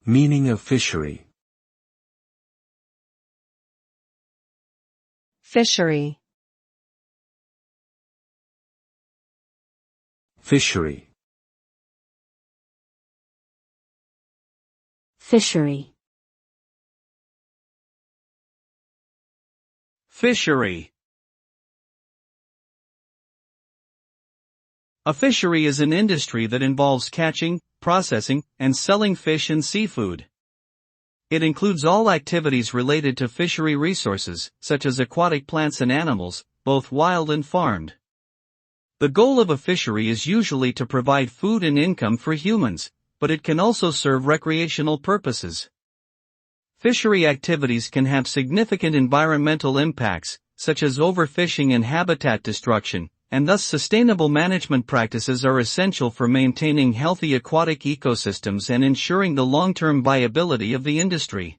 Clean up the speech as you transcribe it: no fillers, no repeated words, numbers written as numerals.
Meaning of fishery. Fishery. Fishery. Fishery. Fishery. A fishery is an industry that involves catching, processing, and selling fish and seafood. It includes all activities related to fishery resources, such as aquatic plants and animals, both wild and farmed. The goal of a fishery is usually to provide food and income for humans, but it can also serve recreational purposes. Fishery activities can have significant environmental impacts, such as overfishing and habitat destruction, and thus sustainable management practices are essential for maintaining healthy aquatic ecosystems and ensuring the long-term viability of the industry.